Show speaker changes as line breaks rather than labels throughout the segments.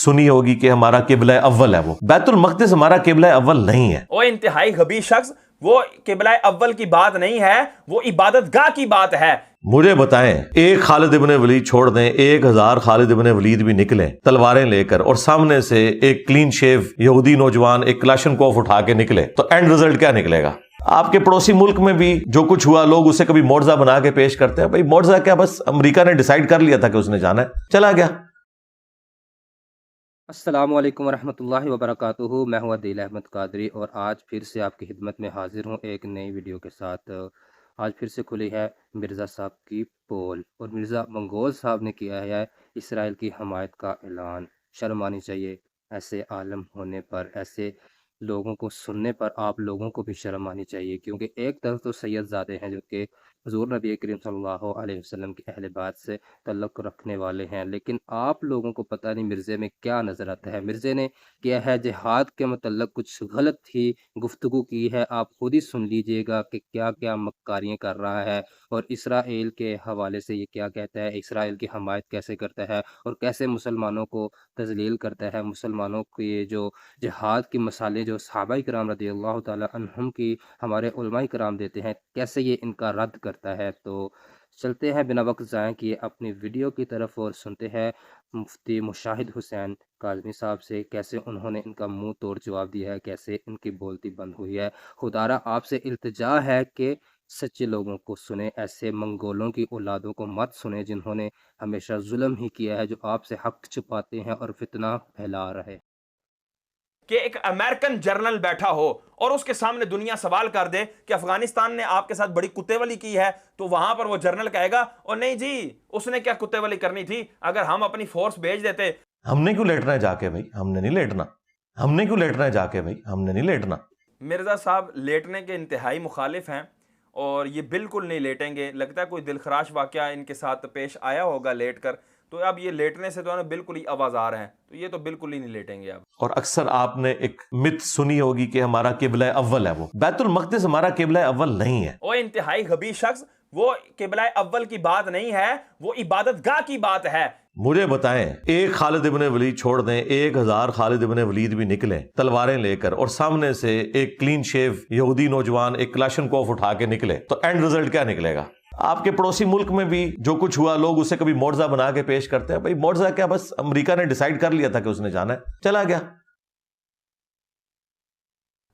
सुनी होगी कि हमारा किबला अव्वल है, वो बैतुल मक़दिस हमारा किबला अव्वल नहीं है।
वो इंतहाई गबी शख्स, वो किबला अव्वल की बात नहीं है, वो इबादतगाह की बात है।
मुझे बताएं, एक खालिद इब्ने वलीद छोड़ दें, 1000 खालिद इब्ने वलीद भी निकले तलवारें लेकर और सामने से एक क्लीन शेव यहूदी नौजवान एक क्लाशनकोफ उठा के निकले, तो एंड रिजल्ट क्या निकलेगा? आपके पड़ोसी मुल्क में भी जो कुछ हुआ, लोग उसे कभी मोर्जा बना के पेश करते हैं। भाई मोर्जा क्या, बस अमेरिका ने डिसाइड कर लिया था कि उसने जाना है, चला गया।
अस्सलामु अलैकुम वरहमतुल्लाहि वबरकातुहू। मैं हूं अदील अहमद कादरी और आज फिर से आपकी खिदमत में हाजिर हूं एक नई वीडियो के साथ। आज फिर से खुली है मिर्ज़ा साहब की पोल और मिर्ज़ा मंगोल साहब ने किया है इसराइल की हमायत का ऐलान। शर्म आनी चाहिए ऐसे आलम होने पर, ऐसे लोगों को सुनने पर आप लोगों को भी शर्म आनी चाहिए, क्योंकि एक तरफ तो सैयदज़ादे हैं जो कि हुज़ूर नबी करीम सल्लल्लाहु अलैहि वसल्लम की अहले बात से तल्लुक़ रखने वाले हैं, लेकिन आप लोगों को पता नहीं मिर्ज़े में क्या नज़र आता है। मिर्ज़े ने किया है जिहाद के मतलब कुछ गलत ही गुफ्तगू की है, आप खुद ही सुन लीजिएगा कि क्या क्या मक्कारियाँ कर रहा है और इसराइल के हवाले से ये क्या कहता है, इसराइल की हमायत कैसे करता है और कैसे मुसलमानों को तज़लील करता है। मुसलमानों के जो जिहाद की मसाले जो सहाबा किराम रज़ी अल्लाह ताला अन्हुम की हमारे उलमा किराम देते हैं, कैसे ये इनका रद्द करता है। तो चलते हैं बिना वक्त ज़ाया किए अपनी वीडियो की तरफ और सुनते हैं मुफ्ती मुशाहिद हुसैन काज़मी साहब से, कैसे उन्होंने इनका मुंह तोड़ जवाब दिया है, कैसे इनकी बोलती बंद हुई है। खुदारा आपसे इल्तिजा है कि सच्चे लोगों को सुने, ऐसे मंगोलों की औलादों को मत सुने जिन्होंने हमेशा जुल्म ही किया है, जो आपसे हक छुपाते हैं और फितना फैला रहे।
कि एक अमेरिकन जर्नल बैठा हो और उसके सामने दुनिया सवाल कर दे कि अफगानिस्तान ने आपके साथ बड़ी कुत्तेवली की है, तो वहां पर वो जर्नल कहेगा और नहीं जी उसने क्या कुत्तेवली करनी थी, अगर हम अपनी फोर्स भेज देते।
हमने क्यों लेटना है जाके भाई, हमने नहीं लेटना। हमने क्यों लेटना है जाके भाई, हमने नहीं लेटना।
मिर्ज़ा साहब लेटने के इंतहाई मुखालिफ हैं और ये बिल्कुल नहीं लेटेंगे। लगता है कोई दिलखराश वाक़या इनके साथ पेश आया होगा लेट कर, तो अब ये लेटने से तो बिल्कुल ही आवाज़ार हैं, तो ये तो बिल्कुल ही नहीं लेटेंगे अब।
और अक्सर आपने एक मिथ सुनी होगी कि हमारा किबला अव्वल है, वो बैतुल मक़दिस हमारा किबला अव्वल नहीं है।
वो इंतहाई गबी शख्स, वो किबला अव्वल की बात नहीं है, वो इबादतगाह की बात है।
मुझे बताएं, एक खालिद इब्ने वलीद छोड़ दें, 1000 खालिद इब्ने वलीद भी निकले तलवारें लेकर और सामने से एक क्लीन शेव यहूदी नौजवान एक क्लाशनकोफ उठा के निकले, तो एंड रिजल्ट क्या निकलेगा? आपके पड़ोसी मुल्क में भी जो कुछ हुआ, लोग उसे कभी मोर्जा बना के पेश करते हैं। भाई मोर्जा क्या, बस अमेरिका ने डिसाइड कर लिया था कि उसने जाना है, चला गया।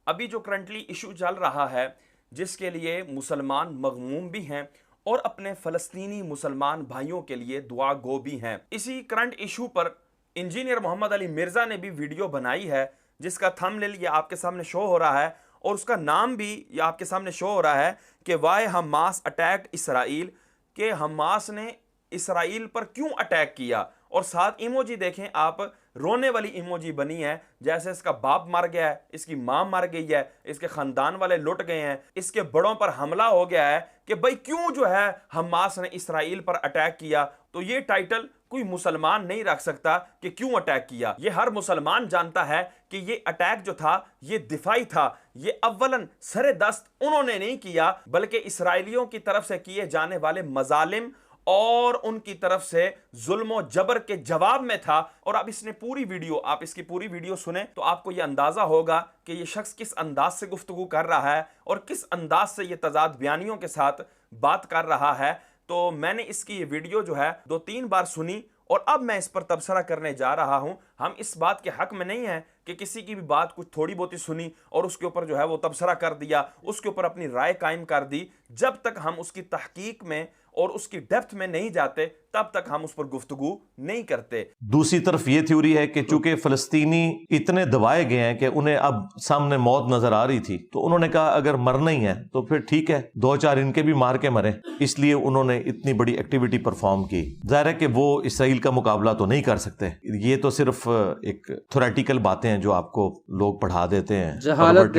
अभी जो करंटली इशू चल रहा है, जिसके लिए मुसलमान मगमूम भी हैं और अपने फ़लस्तीनी मुसलमान भाइयों के लिए दुआ गो भी हैं, इसी करंट इशू पर इंजीनियर मोहम्मद अली मिर्ज़ा ने भी वीडियो बनाई है, जिसका थंबनेल ये आपके सामने शो हो रहा है और उसका नाम भी ये आपके सामने शो हो रहा है कि वाई हमास अटैक इसराइल, के हमास ने इसराइल पर क्यों अटैक किया। और साथ इमोजी देखें आप, रोने वाली इमोजी बनी है, जैसे इसका बाप मर गया है, इसकी माँ मर गई है, इसके ख़ानदान वाले लुट गए हैं, इसके बड़ों पर हमला हो गया है कि भाई क्यों जो है हमास ने इसराइल पर अटैक किया। तो ये टाइटल कोई मुसलमान नहीं रख सकता कि क्यों अटैक किया। ये हर मुसलमान जानता है कि ये अटैक जो था ये दिफाई था, ये अव्वलन सरे दस्त उन्होंने नहीं किया, बल्कि इसराइलियों की तरफ से किए जाने वाले मजालिम और उनकी तरफ से जुल्म जबर के जवाब में था। और अब इसने पूरी वीडियो, आप इसकी पूरी वीडियो सुने तो आपको यह अंदाजा होगा कि यह शख्स किस अंदाज से गुफ्तगू कर रहा है और किस अंदाज से यह तजाद बयानियों के साथ बात कर रहा है। तो मैंने इसकी ये वीडियो जो है 2-3 बार सुनी और अब मैं इस पर तबसरा करने जा रहा हूं। हम इस बात के हक में नहीं है कि किसी की भी बात कुछ थोड़ी बहुत ही सुनी और उसके ऊपर जो है वो तबसरा कर दिया, उसके ऊपर अपनी राय कायम कर दी। जब तक हम उसकी तहकीक में और उसकी डेप्थ में नहीं जाते तब तक हम उस पर गुफ्तगू नहीं करते।
दूसरी तरफ ये थ्योरी है कि चूंकि फलस्तीनी इतने दबाए गए हैं कि उन्हें अब सामने मौत नजर आ रही थी, तो उन्होंने कहा अगर मरना ही है तो फिर ठीक है, 2-4 इनके भी मार के मरे, इसलिए उन्होंने इतनी बड़ी एक्टिविटी परफॉर्म की। जाहिर है कि वो इसराइल का मुकाबला तो नहीं कर सकते। ये तो सिर्फ एक थ्योरेटिकल बातें हैं जो आपको लोग पढ़ा देते हैं,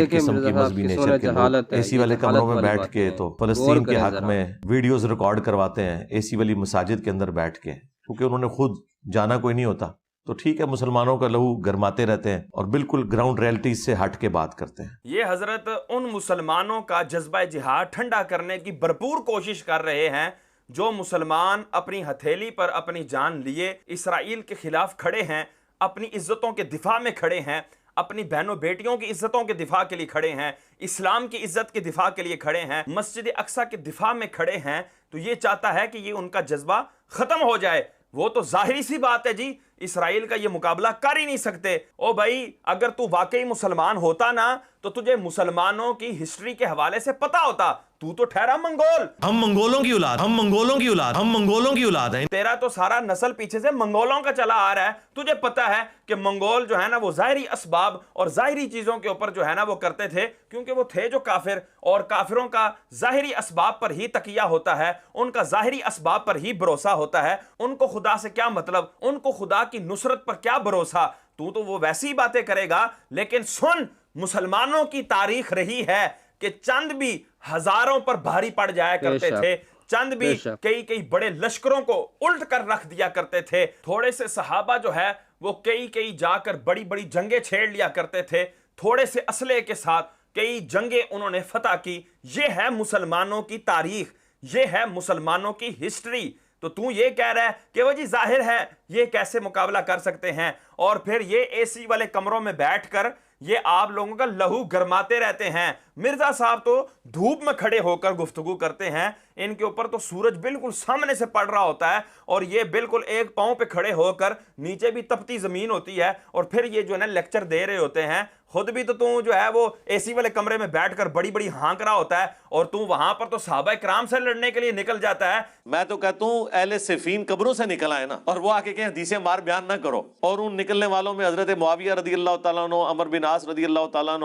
किस्म की मजहबी नेचर के लोग एसी वाले कमरों में बैठ के तो फलस्तीन के हक में वीडियोस रिकॉर्ड करवाते हैं एसी वाली मसाजिद के अंदर बैठ के, क्योंकि उन्होंने खुद जाना कोई नहीं होता। तो ठीक है, मुसलमानों का लहू गरमाते रहते हैं और बिल्कुल ग्राउंड रियलिटी से हट के बात करते हैं।
ये हजरत उन मुसलमानों का जज्बा जिहाद ठंडा करने की भरपूर कोशिश कर रहे हैं जो मुसलमान अपनी हथेली पर अपनी जान लिए इसराइल के खिलाफ खड़े हैं, اپنی عزتوں کے دفاع میں کھڑے ہیں، اپنی بہنوں بیٹیوں کی عزتوں کے دفاع کے لیے کھڑے ہیں، اسلام کی عزت کے دفاع کے لیے کھڑے ہیں، مسجد اقصیٰ کے دفاع میں کھڑے ہیں، تو یہ چاہتا ہے کہ یہ ان کا جذبہ ختم ہو جائے۔ وہ تو ظاہری سی بات ہے جی، اسرائیل کا یہ مقابلہ کر ہی نہیں سکتے۔ او بھائی، اگر تو واقعی مسلمان ہوتا نا تو تجھے مسلمانوں کی ہسٹری کے حوالے سے پتا ہوتا، تو ٹھہرا منگول،
ہم منگولوں کی اولاد، ہم منگولوں کی اولاد، ہم منگولوں کی اولاد ہیں۔
تیرا تو سارا نسل پیچھے سے منگولوں کا چلا آ رہا ہے۔ تجھے پتا ہے کہ منگول جو ہے نا وہ ظاہری اسباب اور ظاہری چیزوں کے اوپر جو ہے نا وہ کرتے تھے، کیونکہ وہ تھے جو کافر، اور کافروں کا ظاہری اسباب پر ہی تکیہ ہوتا ہے، ان کا ظاہری اسباب پر ہی بھروسہ ہوتا ہے، ان کو خدا سے کیا مطلب، ان کو خدا کی نصرت پر کیا بھروسہ۔ تو وہ ویسی باتیں کرے گا، لیکن سن، مسلمانوں کی تاریخ رہی ہے کہ چند بھی ہزاروں پر بھاری پڑ جایا کرتے تھے، چند بھی کئی بڑے لشکروں کو الٹ کر رکھ دیا کرتے تھے، تھوڑے سے صحابہ جو ہے وہ کئی جا کر بڑی بڑی جنگیں چھیڑ لیا کرتے تھے، تھوڑے سے اسلحے کے ساتھ کئی جنگیں انہوں نے فتح کی۔ یہ ہے مسلمانوں کی تاریخ، یہ ہے مسلمانوں کی ہسٹری۔ تو یہ کہہ رہا ہے کہ وہ جی ظاہر ہے، یہ کیسے مقابلہ کر سکتے ہیں، اور پھر یہ اے سی والے کمروں میں بیٹھ کر یہ آپ لوگوں کا لہو گرماتے رہتے ہیں۔ مرزا صاحب تو دھوپ میں کھڑے ہو کر گفتگو کرتے ہیں، ان کے اوپر تو سورج بالکل سامنے سے پڑ رہا ہوتا ہے، اور یہ بالکل ایک پاؤں پہ کھڑے ہو کر، نیچے بھی تپتی زمین ہوتی ہے، اور پھر یہ جو ہے نا لیکچر دے رہے ہوتے ہیں۔ خود بھی تو جو ہے وہ اے سی والے کمرے میں بیٹھ کر بڑی بڑی ہانک رہا ہوتا ہے، اور وہاں پر تو صحابہ کرام سے لڑنے کے لیے نکل جاتا ہے۔
میں تو کہتا ہوں اہل صفین قبروں سے نکل آئے نا، اور وہ آ کے کہیں حدیثیں مار بیان نہ کرو، اور ان نکلنے والوں میں حضرت معاویہ رضی اللہ تعالیٰ عنہ، عمر بن عاص رضی اللہ تعالیٰ عنہ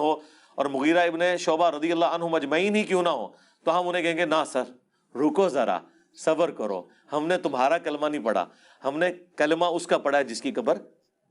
اور مغیرہ ابن شعبہ رضی اللہ عنہ مجمعین ہی کیوں نہ ہو، تو ہم انہیں کہیں گے نا سر، رکو ذرا، صبر کرو، ہم نے تمہارا کلمہ نہیں پڑھا، ہم نے کلمہ اس کا پڑھا ہے جس کی قبر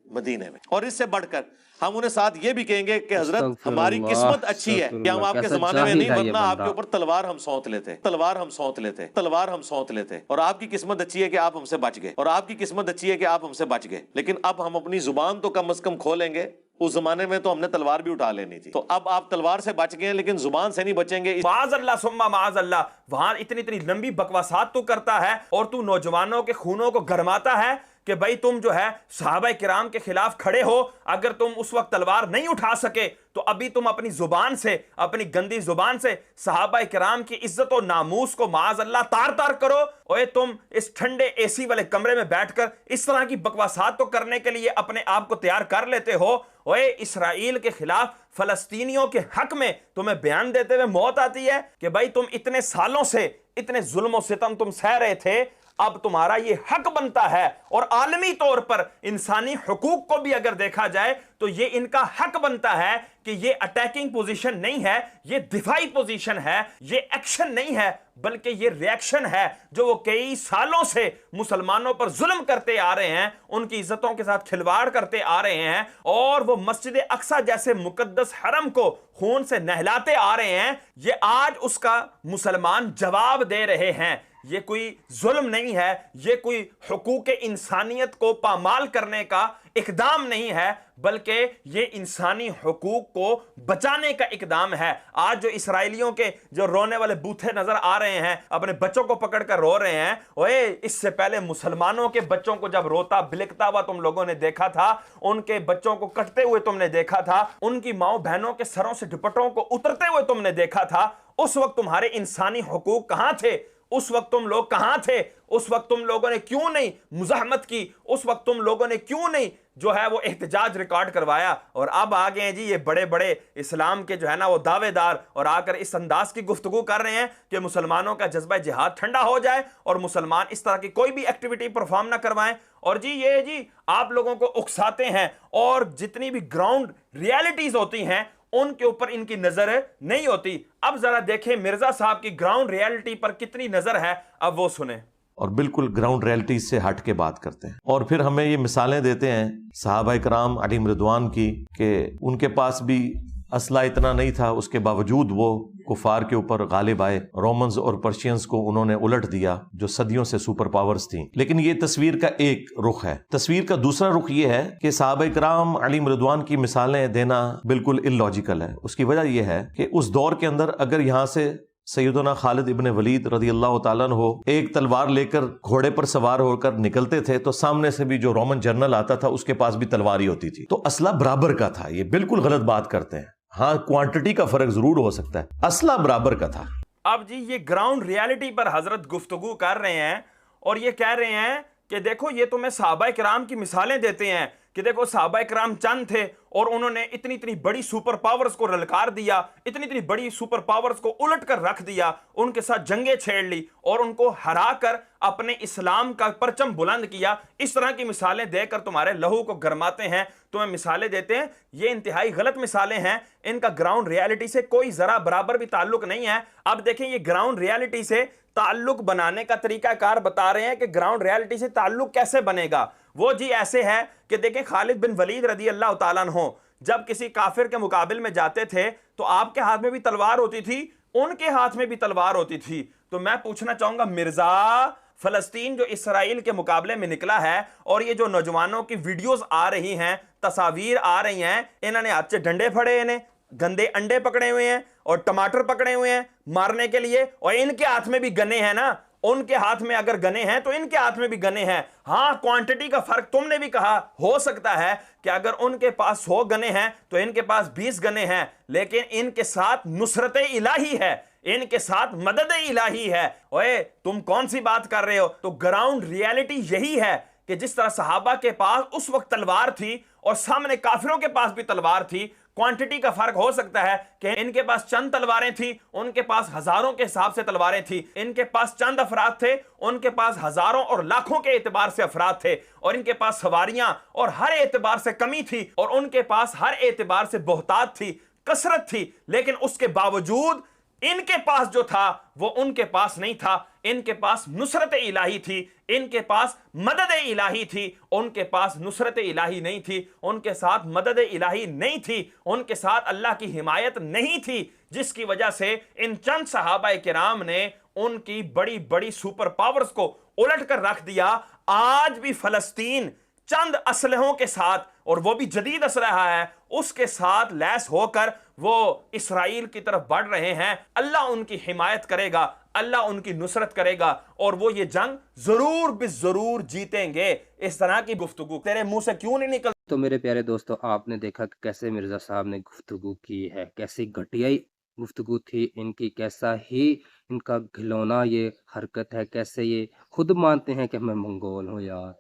مدینے میں۔ اور اس سے بڑھ کر ہم انہیں ساتھ یہ بھی کہیں گے کہ حضرت ہماری قسمت اچھی ہے کہ ہم آپ کے زمانے میں نہیں، ورنہ آپ کے اوپر تلوار ہم سونت لیتے، تلوار ہم سونت لیتے، تلوار ہم سونت لیتے، اور آپ کی قسمت اچھی ہے کہ آپ ہم سے بچ گئے، اور آپ کی قسمت اچھی ہے کہ آپ ہم سے بچ گئے، لیکن اب ہم اپنی زبان تو کم از کم کھولیں گے۔ اس زمانے میں تو ہم نے تلوار بھی اٹھا لینی تھی، تو اب آپ تلوار سے بچ گئے لیکن زبان سے نہیں بچیں گے۔
معاذ اللہ ثم معاذ اللہ، وہاں اتنی لمبی بکواسات تو کرتا ہے، اور تو نوجوانوں کے خونوں کو گرماتا ہے کہ بھائی تم جو ہے صحابہ کرام کے خلاف کھڑے ہو، اگر تم اس وقت تلوار نہیں اٹھا سکے تو ابھی تم اپنی زبان سے، اپنی گندی زبان سے صحابہ کرام کی عزت و ناموس کو معاذ اللہ تار کرو۔ اوے تم اس ٹھنڈے اے سی والے کمرے میں بیٹھ کر اس طرح کی بکواسات تو کرنے کے لیے اپنے آپ کو تیار کر لیتے ہو۔ اوے اسرائیل کے خلاف، فلسطینیوں کے حق میں تمہیں بیان دیتے ہوئے موت آتی ہے کہ بھائی تم اتنے سالوں سے اتنے ظلم و ستم تم سہ رہے تھے، اب تمہارا یہ حق بنتا ہے، اور عالمی طور پر انسانی حقوق کو بھی اگر دیکھا جائے تو یہ ان کا حق بنتا ہے کہ یہ اٹیکنگ پوزیشن نہیں ہے، یہ دفاعی پوزیشن ہے، یہ ایکشن نہیں ہے، بلکہ یہ ریاکشن ہے جو وہ کئی سالوں سے مسلمانوں پر ظلم کرتے آ رہے ہیں، ان کی عزتوں کے ساتھ کھلواڑ کرتے آ رہے ہیں، اور وہ مسجد اقصیٰ جیسے مقدس حرم کو خون سے نہلاتے آ رہے ہیں۔ یہ آج اس کا مسلمان جواب دے رہے ہیں۔ یہ کوئی ظلم نہیں ہے، یہ کوئی حقوق انسانیت کو پامال کرنے کا اقدام نہیں ہے، بلکہ یہ انسانی حقوق کو بچانے کا اقدام ہے۔ آج جو اسرائیلیوں کے جو رونے والے بوتھے نظر آ رہے ہیں، اپنے بچوں کو پکڑ کر رو رہے ہیں، اوے اس سے پہلے مسلمانوں کے بچوں کو جب روتا بلکتا ہوا تم لوگوں نے دیکھا تھا، ان کے بچوں کو کٹتے ہوئے تم نے دیکھا تھا، ان کی ماؤں بہنوں کے سروں سے دوپٹوں کو اترتے ہوئے تم نے دیکھا تھا، اس وقت تمہارے انسانی حقوق کہاں تھے؟ اس وقت تم لوگ کہاں تھے؟ اس وقت تم لوگوں نے کیوں نہیں مزاحمت کی؟ اس وقت تم لوگوں نے کیوں نہیں جو ہے وہ احتجاج ریکارڈ کروایا؟ اور اب آگے ہیں جی یہ بڑے بڑے اسلام کے جو ہے نا وہ دعوے دار، اور آ کر اس انداز کی گفتگو کر رہے ہیں کہ مسلمانوں کا جذبہ جہاد ٹھنڈا ہو جائے اور مسلمان اس طرح کی کوئی بھی ایکٹیویٹی پرفارم نہ کروائیں۔ اور جی آپ لوگوں کو اکساتے ہیں، اور جتنی بھی گراؤنڈ ریالٹیز ہوتی ہیں ان کے اوپر ان کی نظر نہیں ہوتی۔ اب ذرا دیکھیں مرزا صاحب کی گراؤنڈ ریالٹی پر کتنی نظر ہے، اب وہ سنیں۔
اور بالکل گراؤنڈ ریالٹیز سے ہٹ کے بات کرتے ہیں، اور پھر ہمیں یہ مثالیں دیتے ہیں صحابہ کرام علیہم رضوان کی کہ ان کے پاس بھی اسلحہ اتنا نہیں تھا، اس کے باوجود وہ کفار کے اوپر غالب آئے، رومنز اور پرشینز کو انہوں نے الٹ دیا جو صدیوں سے سپر پاورز تھیں۔ لیکن یہ تصویر کا ایک رخ ہے۔ تصویر کا دوسرا رخ یہ ہے کہ صحابہ کرام علیہم رضوان کی مثالیں دینا بالکل اللاجیکل ہے۔ اس کی وجہ یہ ہے کہ اس دور کے اندر اگر یہاں سے सैयदना खालिद इब्न वलीद रज़ी अल्लाह ताला अन्हु एक तलवार लेकर घोड़े पर सवार होकर निकलते थे तो सामने से भी जो रोमन जनरल आता था उसके पास भी तलवार ही होती थी, तो असला बराबर का था। ये बिल्कुल गलत बात करते हैं। हाँ, क्वांटिटी का फर्क जरूर हो सकता है, असला बराबर का था।
अब जी ये ग्राउंड रियलिटी पर हजरत गुफ्तगू कर रहे हैं और ये कह रहे हैं कि देखो ये तो मैं सहाबा किराम की मिसालें देते हैं कि देखो सहाबा किराम चंद थे और उन्होंने इतनी इतनी बड़ी सुपर पावर्स को ललकार दिया, इतनी इतनी बड़ी सुपर पावर्स को उलट कर रख दिया, उनके साथ जंगें छेड़ ली और उनको हरा कर अपने इस्लाम का परचम बुलंद किया। इस तरह की मिसालें देकर तुम्हारे लहू को गरमाते हैं, तुम्हें मिसालें देते हैं। ये इंतहाई गलत मिसालें हैं, इनका ग्राउंड रियलिटी से कोई जरा बराबर भी ताल्लुक नहीं है। अब देखें ये ग्राउंड रियलिटी से ताल्लुक बनाने का तरीकाकार बता रहे हैं कि ग्राउंड रियलिटी से ताल्लुक कैसे बनेगा। वो जी ऐसे है कि देखें खालिद बिन वलीद रज़ी अल्लाह ताला अन्हु जब किसी काफिर के मुकाबिल में जाते थे तो आपके हाथ में भी तलवार होती थी, उनके हाथ में भी तलवार होती थी। तो मैं पूछना चाहूंगा मिर्जा, फलस्तीन जो इसराइल के मुकाबले में निकला है और ये जो नौजवानों की वीडियोस आ रही हैं, तस्वीर आ रही हैं, इन्होंने हाथ से डंडे फड़े, इन्हें गंदे अंडे पकड़े हुए हैं और टमाटर पकड़े हुए हैं मारने के लिए, और इनके हाथ में भी गने हैं ना। उनके हाथ में अगर गने हैं तो इनके हाथ में भी गने हैं। हाँ, क्वांटिटी का फर्क तुमने भी कहा, हो सकता है कि अगर उनके पास 100 गने हैं तो इनके पास 20 गने हैं, लेकिन इनके साथ नुसरत इलाही है, इनके साथ मदद इलाही है। ओए तुम कौन सी बात कर रहे हो? तो ग्राउंड रियलिटी यही है कि जिस तरह सहाबा के पास उस वक्त तलवार थी और सामने काफिरों के पास भी तलवार थी, क्वांटिटी का फर्क हो सकता है कि इनके पास चंद तलवारें थी, उनके पास हजारों के हिसाब से तलवारें थी। इनके पास चंद अफराद थे, उनके पास हजारों और लाखों के एतबार से अफराद थे, और इनके पास सवारियां और हर एतबार से कमी थी, और उनके पास हर एतबार से बहुतात थी, कसरत थी। लेकिन उसके बावजूद इनके पास जो था वो उनके पास नहीं था। इनके पास नुसरत इलाही थी, इनके पास मदद इलाही थी, उनके पास नुसरत इलाही नहीं थी, उनके साथ मदद इलाही नहीं थी, उनके साथ अल्लाह की हिमायत नहीं थी, जिसकी वजह से इन चंद सहाबा किराम ने उनकी बड़ी बड़ी सुपर पावर्स को उलट कर रख दिया। आज भी फलस्तीन चंद असलहों के साथ, और वो भी जदीद असलहा है, उसके साथ लैस होकर वो इसराइल की तरफ बढ़ रहे हैं। अल्लाह उनकी हिमायत करेगा, अल्लाह उनकी नुसरत करेगा, और वो ये जंग जरूर भी जरूर जीतेंगे। इस तरह की गुफ्तगू तेरे मुंह से क्यों नहीं निकल?
तो मेरे प्यारे दोस्तों, आपने देखा कि कैसे मिर्ज़ा साहब ने गुफ्तगू की है, कैसी घटिया गुफ्तगू थी इनकी, कैसा ही इनका घिनौना ये हरकत है, कैसे ये खुद मानते हैं कि मैं मंगोल हूँ। यार,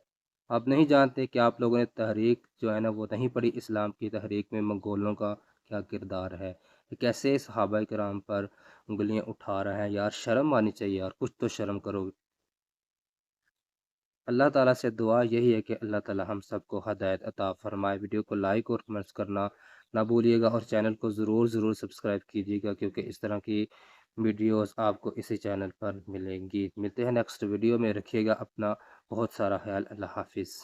आप नहीं जानते कि आप लोगों ने तहरीक जो है ना वो नहीं पढ़ी, इस्लाम की तहरीक में मंगोलों का क्या किरदार है, कैसे सहाबा किराम पर उंगलियां उठा रहा है। यार शर्म आनी चाहिए यार, कुछ तो शर्म करो। अल्लाह ताला से दुआ यही है कि अल्लाह ताला हम सबको हदायत अता फरमाए। वीडियो को लाइक और कमेंट्स करना ना भूलिएगा, और चैनल को ज़रूर सब्सक्राइब कीजिएगा, क्योंकि इस तरह की वीडियोस आपको इसी चैनल पर मिलेंगी। मिलते हैं नेक्स्ट वीडियो में, रखिएगा अपना बहुत सारा ख्याल। अल्लाह हाफिज़।